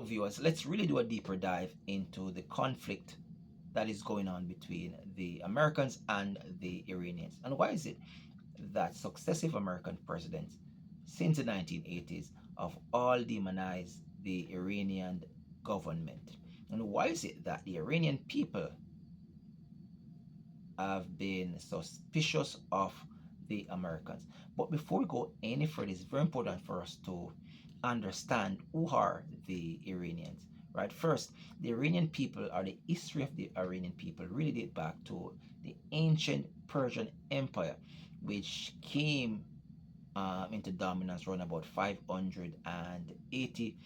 viewers, let's really do a deeper dive into the conflict that is going on between the Americans and the Iranians. And why is it that successive American presidents since the 1980s have all demonized the Iranian government? And why is it that the Iranian people have been suspicious of the Americans? But before we go any further, it's very important for us to understand who are the Iranians. Right. First, the Iranian people, or the history of the Iranian people, really date back to the ancient Persian Empire, which came into dominance around about 580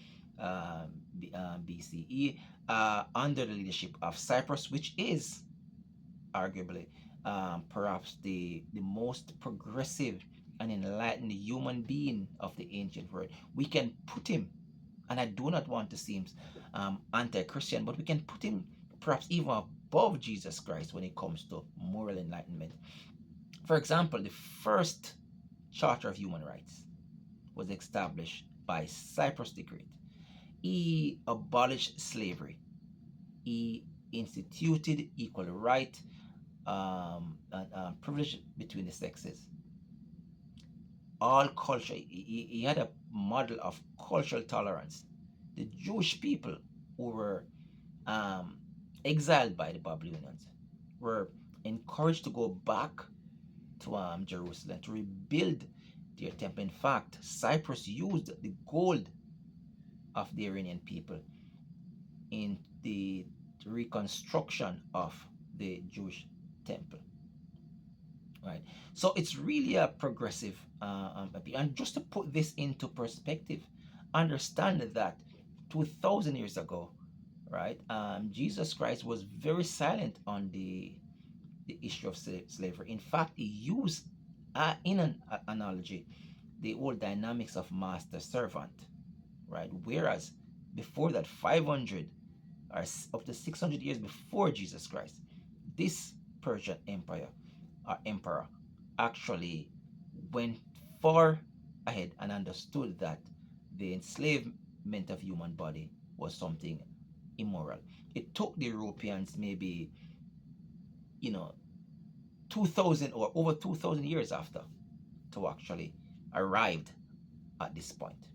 BCE under the leadership of Cyprus, which is arguably perhaps the most progressive and enlightened human being of the ancient world. We can put him, and I do not want to seem anti-Christian, but we can put him perhaps even above Jesus Christ when it comes to moral enlightenment. For example, the first Charter of Human Rights was established by Cyprus the Great. He abolished slavery. He instituted equal right and privilege between the sexes. All culture, he had a model of cultural tolerance. The Jewish people who were exiled by the Babylonians were encouraged to go back to Jerusalem to rebuild their temple. In fact, Cyprus used the gold of the Iranian people in the reconstruction of the Jewish temple. Right, so it's really a progressive and just to put this into perspective, understand that 2,000 years ago, right, Jesus Christ was very silent on the issue of slavery. In fact, he used in an analogy the whole dynamics of master servant, right? Whereas before that, 500 or up to 600 years before Jesus Christ, this Persian Empire or emperor actually went far ahead and understood that the enslavement of human body was something immoral. It took the Europeans maybe 2,000 or over 2,000 years after to actually arrive at this point.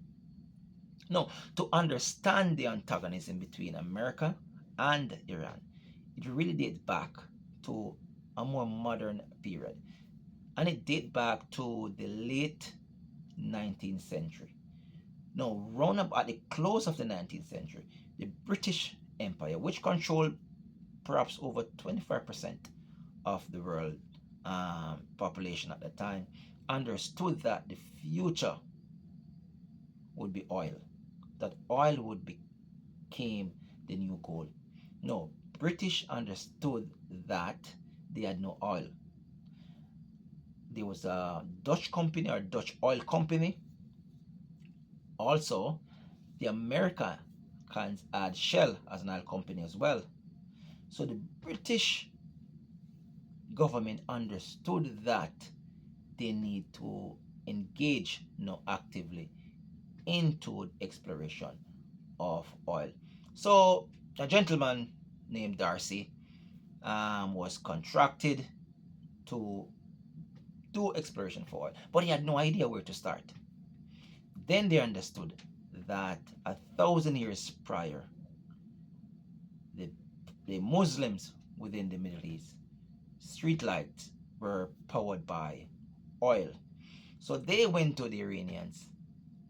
Now, to understand the antagonism between America and Iran, it really dates back to a more modern period, and it dates back to the late 19th century. Now, round up at the close of the 19th century, the British Empire, which controlled perhaps over 25% of the world population at the time, understood that the future would be oil, that oil would become the new gold. No, British understood that they had no oil. There was a Dutch company or Dutch oil company. Also, the Americans had Shell as an oil company as well. So the British government understood that they need to engage now actively into exploration of oil. So a gentleman named Darcy was contracted to do exploration for oil, but he had no idea where to start. Then they understood that 1,000 years prior, the Muslims within the Middle East, streetlights were powered by oil. So they went to the Iranians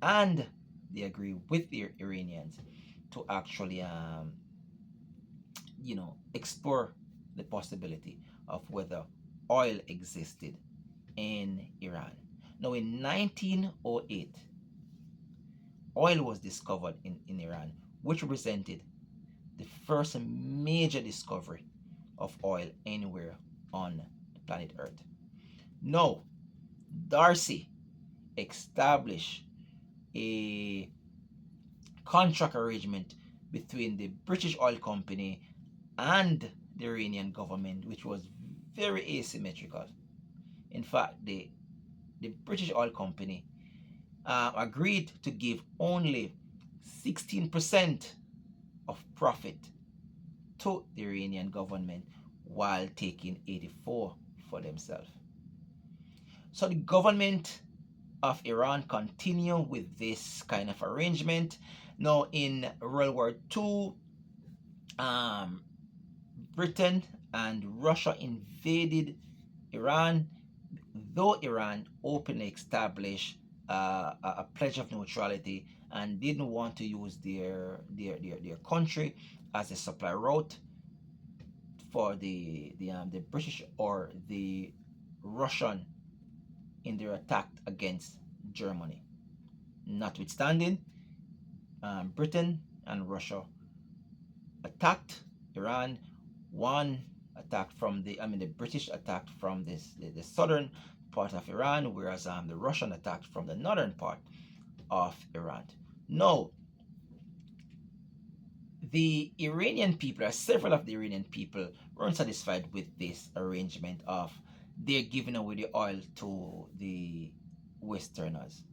and they agreed with the Iranians to actually explore the possibility of whether oil existed in Iran. Now in 1908, oil was discovered in Iran, which represented the first major discovery of oil anywhere on the planet Earth. Now, Darcy established a contract arrangement between the British Oil Company and the Iranian government, which was very asymmetrical. In fact, the British Oil Company agreed to give only 16% of profit to the Iranian government while taking 84 for themselves. So the government of Iran continue with this kind of arrangement. Now in World War II, Britain and Russia invaded Iran, though Iran openly established a pledge of neutrality and didn't want to use their country as a supply route for the British or the Russian in their attack against Germany. Notwithstanding, Britain and Russia attacked Iran. One attacked from the British attacked from the southern part of Iran, whereas the Russian attacked from the northern part of Iran. Now, the Iranian people, or several of the Iranian people, weren't satisfied with this arrangement of they're giving away the oil to the Westerners.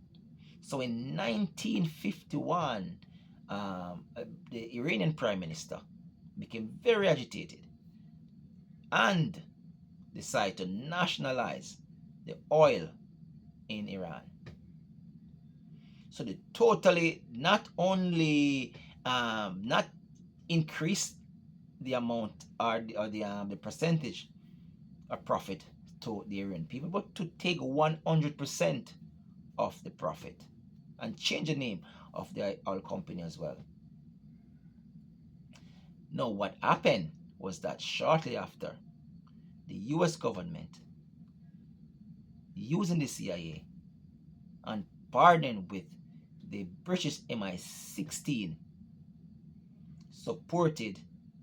So in 1951, the Iranian Prime Minister became very agitated and decided to nationalize the oil in Iran. So they totally not only not increase the amount or the percentage of profit to the Iranian people, but to take 100% of the profit and change the name of the oil company as well. Now, what happened was that shortly after, the US government, using the CIA and partnering with the British MI16, supported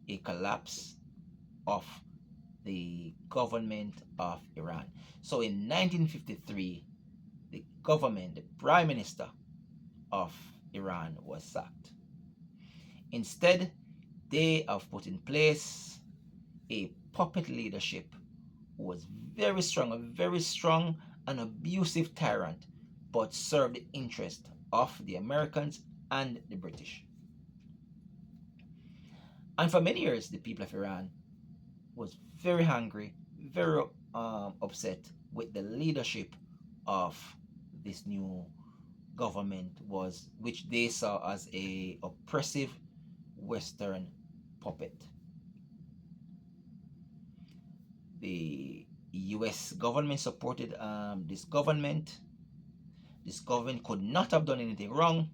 a collapse of the government of Iran. So in 1953, the government, the prime minister of Iran was sacked. Instead, they have put in place a puppet leadership who was very strong and abusive tyrant, but served the interest of the Americans and the British. And for many years, the people of Iran was very hungry, very upset with the leadership of this new government, which they saw as a oppressive Western puppet. The US government supported this government. This government could not have done anything wrong.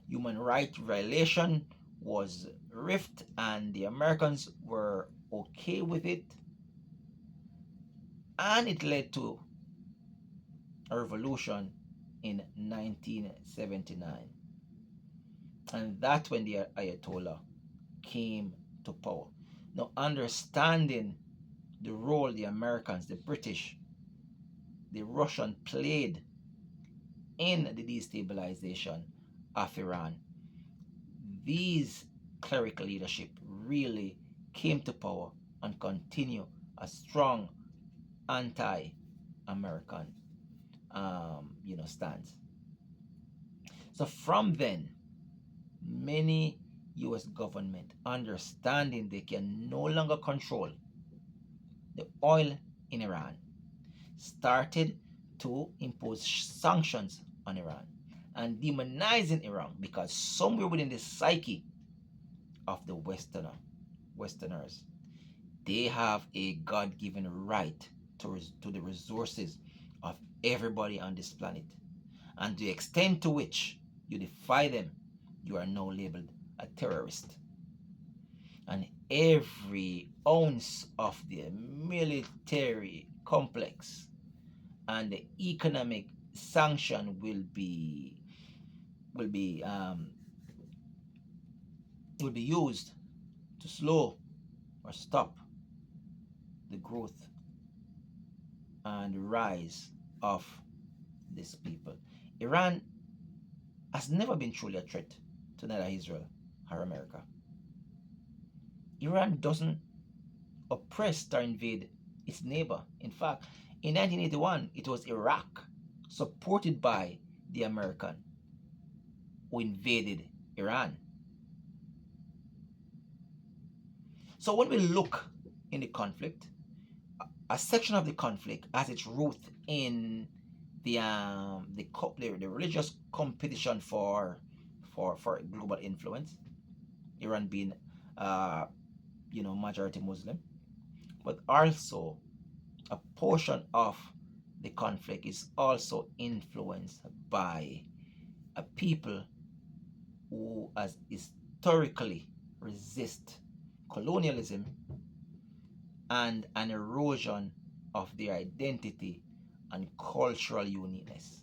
Human rights violation was rift, and the Americans were okay with it. And it led to a revolution in 1979. And that's when the Ayatollah came to power. Now, understanding the role the Americans, the British, the Russian played in the destabilization of Iran, these clerical leadership really came to power and continue a strong anti-American stance. So from then, many US government, understanding they can no longer control the oil in Iran, started to impose sanctions on Iran and demonizing Iran, because somewhere within the psyche of the Westerners, they have a God-given right to the resources of everybody on this planet. And the extent to which you defy them, you are now labeled a terrorist. And every ounce of the military complex and the economic sanction will be used to slow or stop the growth and rise of these people. Iran has never been truly a threat to neither Israel or America. Iran doesn't oppress or invade its neighbor. In fact, in 1981, it was Iraq, supported by the American, who invaded Iran. So when we look in the conflict, a section of the conflict has its root in the religious competition for global influence. Iran being majority Muslim, but also a portion of the conflict is also influenced by a people who has historically resist colonialism and an erosion of their identity and cultural uniqueness.